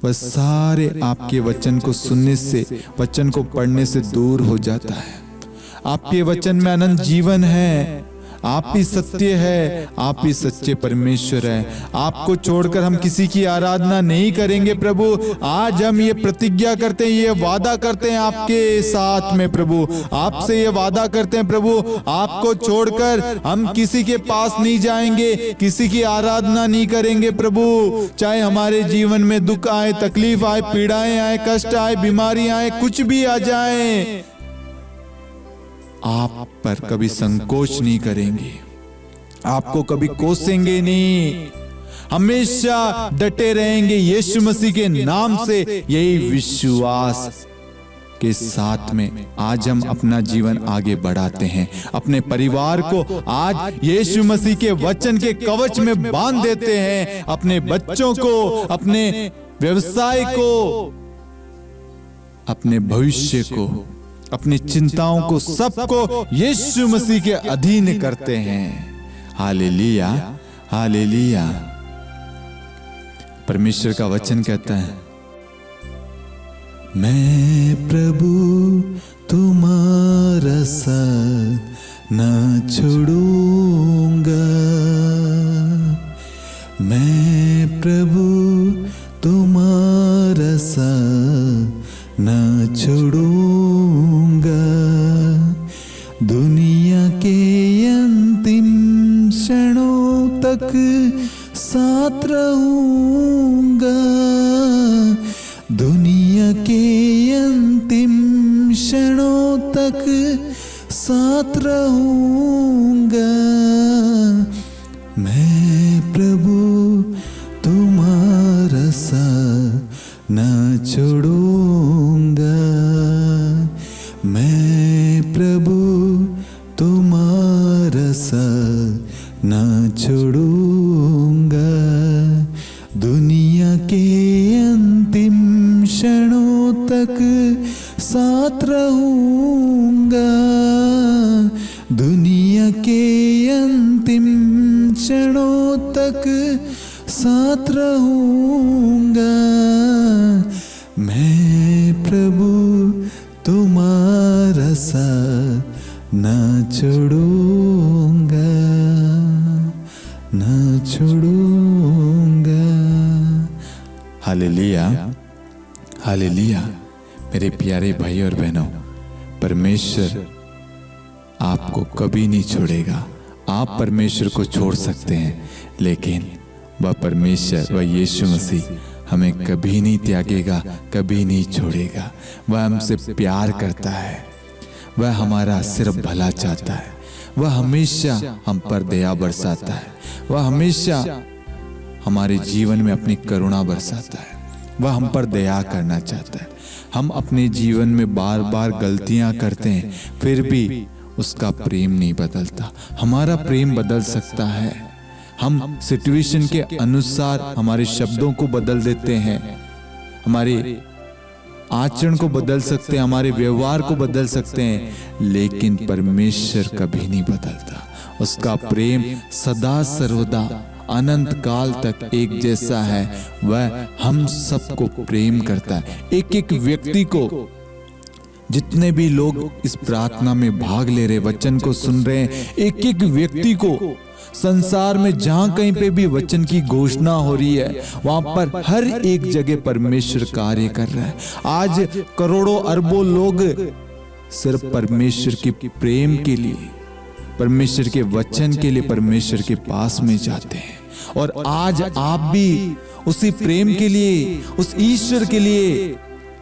वह सारे आपके वचन को सुनने से, वचन को पढ़ने से दूर हो जाता है। आपके वचन में अनंत जीवन है। आप ही सत्य है, आप ही सच्चे परमेश्वर है। आपको छोड़कर हम किसी की आराधना नहीं करेंगे प्रभु। आज हम ये प्रतिज्ञा करते हैं, ये वादा करते हैं आपके साथ में प्रभु, आपसे ये वादा करते हैं प्रभु, आपको छोड़कर हम किसी के पास नहीं जाएंगे, किसी की आराधना नहीं करेंगे प्रभु। चाहे हमारे जीवन में दुख आए, तकलीफ आए, पीड़ाएं आए, कष्ट आए, बीमारी आए, कुछ भी आ जाए, आप पर कभी संकोच नहीं करेंगे, आपको कभी कोसेंगे नहीं, हमेशा डटे रहेंगे यीशु मसीह के नाम से। यही विश्वास के साथ में आज हम अपना जीवन आगे बढ़ाते हैं। अपने परिवार को आज यीशु मसीह के वचन के कवच में बांध देते हैं। अपने बच्चों को, अपने व्यवसाय को, अपने भविष्य को, अपनी चिंताओं को, सबको यीशु मसीह के अधीन करते हैं। Hallelujah, hallelujah. परमेश्वर का वचन कहता है, मैं प्रभु तुम्हारा साथ न छोड़ूंगा, मैं प्रभु तुम्हारा साथ न छोड़ूंगा, दुनिया के अंतिम क्षणों तक साथ रहूंगा, दुनिया के अंतिम क्षणों तक साथ रहूंगा, मैं प्रभु तुम्हारा साथ न छोड़ूंगा, मैं प्रभु तुम्हारा साथ न छोड़ूंगा, दुनिया के अंतिम क्षणों तक साथ रहूंगा, दुनिया के अंतिम क्षणों तक साथ रहूंगा, मैं प्रभु तुम्हारा साथ न छोड़ूंगा, न छोड़ूंगा। Hallelujah, hallelujah. मेरे प्यारे भाई और बहनों, परमेश्वर आपको कभी नहीं छोड़ेगा। आप परमेश्वर को छोड़ सकते हैं, लेकिन वह परमेश्वर, वह यीशु मसीह हमें कभी नहीं त्यागेगा, कभी नहीं छोड़ेगा। वह हमसे प्यार करता है, वह हमारा सिर्फ भला चाहता है, वह हमेशा हम पर दया बरसाता है, वह हमेशा हमारे जीवन में अपनी करुणा बरसाता है, वह हम पर दया करना चाहता है। हम अपने जीवन में बार बार गलतियां करते हैं, फिर भी उसका प्रेम नहीं बदलता। हमारा प्रेम बदल सकता है। हम सिचुएशन के अनुसार हमारे शब्दों को बदल देते हैं, हमारे आचरण को बदल सकते हैं, हमारे व्यवहार को बदल सकते हैं, लेकिन परमेश्वर कभी नहीं बदलता। उसका प्रेम सदा सर्वदा अनंत काल तक एक जैसा है। वह हम सबको प्रेम करता है, एक एक व्यक्ति को जितने भी लोग इस प्रार्थना में भाग ले रहे, वचन को सुन रहे हैं, एक एक व्यक्ति को संसार में जहां कहीं पे भी वचन की घोषणा हो रही है, वहां पर हर एक जगह परमेश्वर कार्य कर रहा है। आज करोड़ों अरबों लोग सिर्फ परमेश्वर के प्रेम के लिए, परमेश्वर के वचन के लिए परमेश्वर के पास में जाते हैं। और आज आप भी उसी प्रेम के लिए, उस ईश्वर के लिए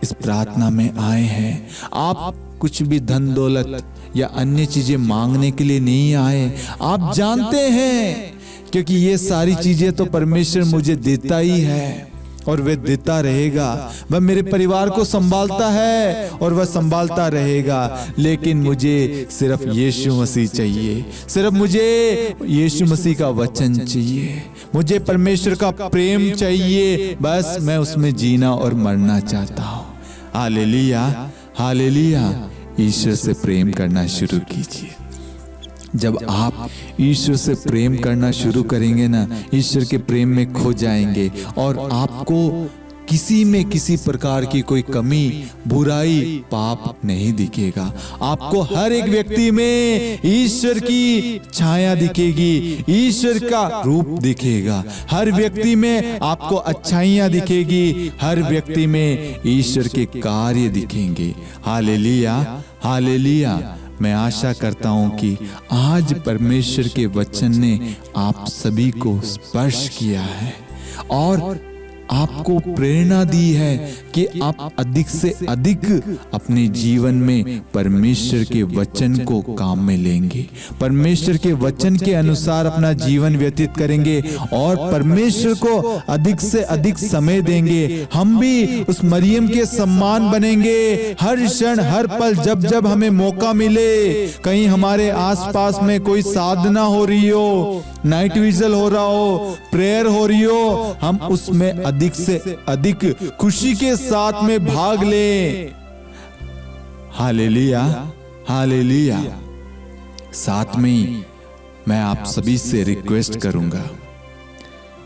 इस प्रार्थना में आए हैं। आप कुछ भी धन दौलत या अन्य चीजें मांगने के लिए नहीं आए। आप जानते हैं क्योंकि ये सारी चीजें तो परमेश्वर मुझे देता ही है और वह देता रहेगा। वह मेरे परिवार को संभालता है और वह संभालता रहेगा। लेकिन मुझे सिर्फ यीशु मसीह चाहिए, सिर्फ मुझे यीशु मसीह का वचन चाहिए, मुझे परमेश्वर का प्रेम चाहिए। बस मैं उसमें जीना और मरना चाहता हूँ। Hallelujah, hallelujah. ईश्वर से प्रेम करना शुरू कीजिए। जब आप ईश्वर से प्रेम करना शुरू करेंगे ना, ईश्वर के प्रेम में खो जाएंगे और आपको किसी में किसी प्रकार की कोई कमी, बुराई, पाप नहीं दिखेगा। आपको हर एक व्यक्ति में ईश्वर की छाया दिखेगी, ईश्वर का रूप दिखेगा। हर व्यक्ति में आपको अच्छाइयां दिखेगी, हर व्यक्ति में ईश्वर के कार्य दिखेंगे। Hallelujah, hallelujah. मैं आशा करता हूं कि आज परमेश्वर के वचन ने आप सभी को स्पर्श किया है और आपको प्रेरणा दी है कि आप अधिक से अधिक अपने जीवन में परमेश्वर के वचन को काम में लेंगे, परमेश्वर के वचन के अनुसार अपना जीवन व्यतीत करेंगे और परमेश्वर को अधिक से अधिक समय देंगे। हम भी उस मरियम के समान बनेंगे। हर क्षण, हर पल, जब जब हमें मौका मिले, कहीं हमारे आसपास में कोई साधना हो रही हो, नाइट विजल हो रहा हो, प्रेयर हो रही हो, हम उसमें अधिक से अधिक खुशी के साथ में भाग लें। Hallelujah, hallelujah. साथ में ही मैं आप सभी से रिक्वेस्ट करूंगा,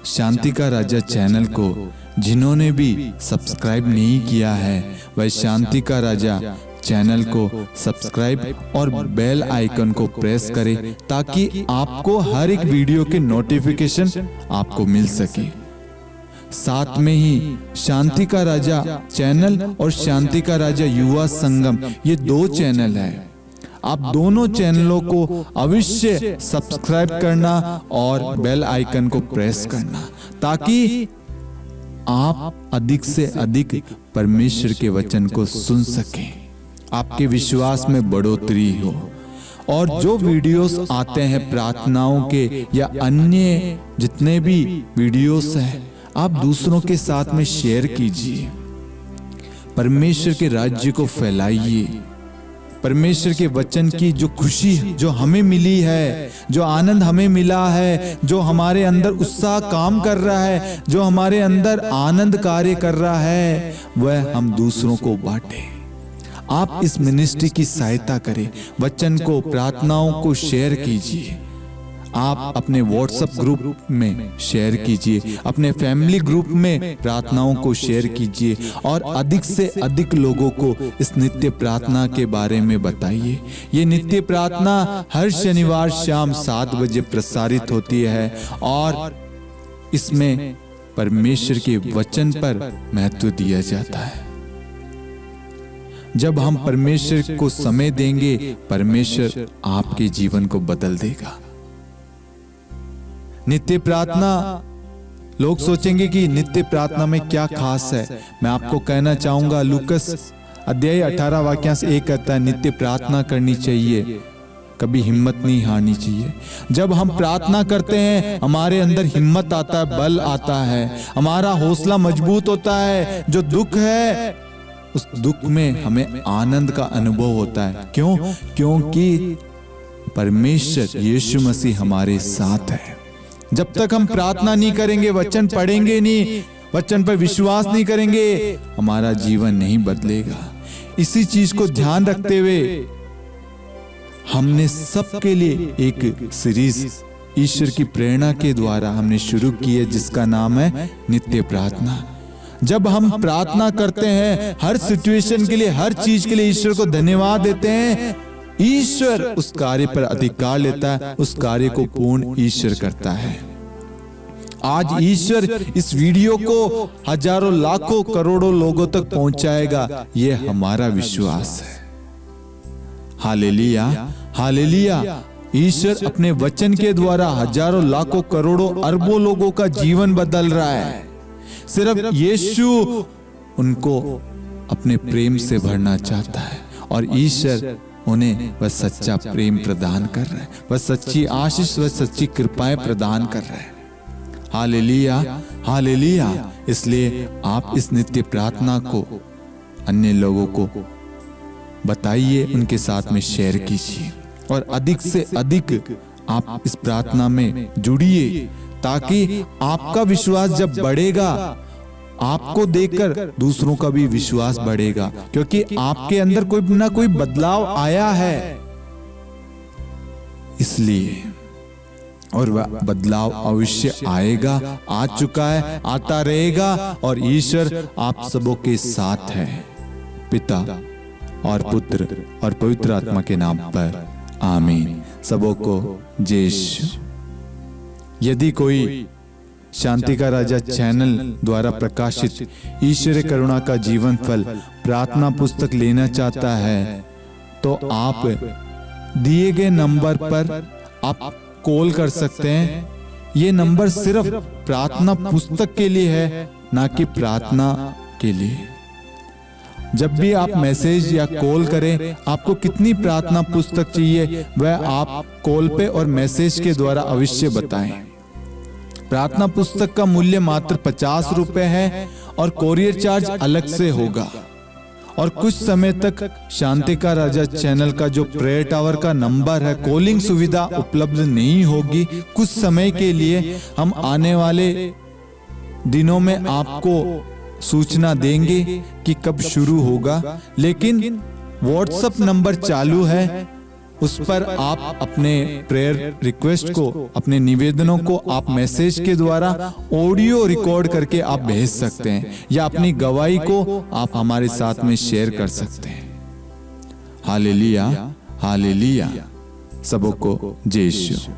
शांति का राजा चैनल को जिन्होंने भी सब्सक्राइब नहीं किया है, वह शांति का राजा चैनल को सब्सक्राइब और बेल आइकन को प्रेस करें ताकि आपको हर एक वीडियो के नोटिफिकेशन आपको मिल सके। साथ में ही शांति का राजा चैनल और शांति का राजा युवा संगम, ये दो चैनल है। आप दोनों चैनलों को अवश्य सब्सक्राइब करना और बेल आइकन को प्रेस करना ताकि आप अधिक से अधिक परमेश्वर के वचन को सुन सकें, आपके विश्वास में बढ़ोतरी हो। और जो वीडियोस आते हैं प्रार्थनाओं के या अन्य जितने भी वीडियोस हैं, आप दूसरों के साथ में शेयर कीजिए। परमेश्वर के राज्य को फैलाइए। परमेश्वर के वचन की जो खुशी जो हमें मिली है, जो आनंद हमें मिला है, जो हमारे अंदर उत्साह काम कर रहा है, जो हमारे अंदर आनंद कार्य कर रहा है, वह हम दूसरों को बांटें। आप इस मिनिस्ट्री की सहायता करें, वचन को, प्रार्थनाओं को शेयर कीजिए। आप अपने व्हाट्सएप ग्रुप में शेयर कीजिए, अपने फैमिली ग्रुप में प्रार्थनाओं को शेयर कीजिए और अधिक से अधिक लोगों को इस नित्य प्रार्थना के बारे में बताइए। ये नित्य प्रार्थना हर शनिवार शाम 7 बजे प्रसारित होती है और इसमें परमेश्वर के वचन पर महत्व दिया जाता है। जब हम परमेश्वर को समय देंगे, परमेश्वर आपके जीवन को बदल देगा। नित्य प्रार्थना, लोग सोचेंगे कि नित्य प्रार्थना में क्या खास है। मैं आपको कहना चाहूंगा, लूकस अध्याय 18 वाक्यांश 1 कहता है, नित्य प्रार्थना करनी चाहिए, कभी हिम्मत नहीं हारनी चाहिए। जब हम प्रार्थना करते हैं, हमारे अंदर हिम्मत आता है, बल आता है, हमारा हौसला मजबूत होता है। जो दुख है, उस दुख में हमें आनंद का अनुभव होता है। क्यों? क्योंकि परमेश्वर यीशु मसीह हमारे साथ है। जब तक हम प्रार्थना नहीं करेंगे, वचन पढ़ेंगे नहीं, वचन पर विश्वास नहीं करेंगे, हमारा जीवन नहीं बदलेगा। इसी चीज को ध्यान रखते हुए हमने सबके लिए एक सीरीज ईश्वर की प्रेरणा के द्वारा हमने शुरू की है, जिसका नाम है नित्य प्रार्थना। जब हम प्रार्थना करते हैं हर सिचुएशन के लिए, हर चीज के लिए ईश्वर को धन्यवाद देते हैं, ईश्वर उस कार्य पर अधिकार लेता है, उस कार्य को पूर्ण ईश्वर करता है। आज ईश्वर इस वीडियो को हजारों लाखों करोड़ों लोगों तक पहुंचाएगा, यह हमारा विश्वास है। Hallelujah, hallelujah. ईश्वर अपने वचन के द्वारा हजारों लाखों करोड़ों अरबों लोगों का जीवन बदल रहा है। सिर्फ यीशु उनको अपने प्रेम से भरना चाहता है और ईश्वर उन्हें वह सच्चा प्रेम प्रदान कर रहा है, वह सच्ची आशीष, वह सच्ची कृपाएं प्रदान कर रहा है। Hallelujah, hallelujah. इसलिए आप इस नित्य प्रार्थना को अन्य लोगों को बताइए, उनके साथ में शेयर कीजिए और अधिक से अधिक आप इस प्रार्थना में जुड़िए, ताकि आपका विश्वास जब बढ़ेगा, आपको देखकर दूसरों का भी विश्वास बढ़ेगा, क्योंकि आपके अंदर कोई ना कोई बदलाव आया है। इसलिए और वह बदलाव अवश्य आएगा, आ चुका है, आता रहेगा और ईश्वर आप सबों के साथ है। पिता और पुत्र और पवित्र आत्मा के नाम पर आमीन। सबों को जय यीशु। यदि कोई शांति का राजा चैनल द्वारा प्रकाशित ईश्वरीय करुणा का जीवन फल प्रार्थना पुस्तक लेना चाहता है, तो आप दिए गए नंबर पर आप कॉल कर सकते हैं। ये नंबर सिर्फ प्रार्थना पुस्तक के लिए है, ना कि प्रार्थना के लिए। जब भी आप मैसेज या कॉल करें, आपको कितनी प्रार्थना पुस्तक चाहिए वह आप कॉल पे और मैसेज के द्वारा अवश्य बताएं। प्रार्थना पुस्तक का मूल्य मात्र 50 रुपए है और कोरियर चार्ज अलग से होगा। और कुछ समय तक शांति का राजा चैनल का जो प्रेयर टावर का नंबर है, कॉलिंग सुविधा उपलब्ध नहीं होगी। कुछ समय के लिए हम आने वाले दिनों में आपको सूचना देंगे कि कब शुरू होगा, लेकिन व्हाट्सएप नंबर चालू है, उस पर आप अपने प्रेयर रिक्वेस्ट को, अपने निवेदनों को आप मैसेज के द्वारा ऑडियो रिकॉर्ड करके आप भेज सकते हैं, या अपनी गवाही को आप हमारे साथ में शेयर कर सकते हैं। Hallelujah, hallelujah. सबों को जय यीशु।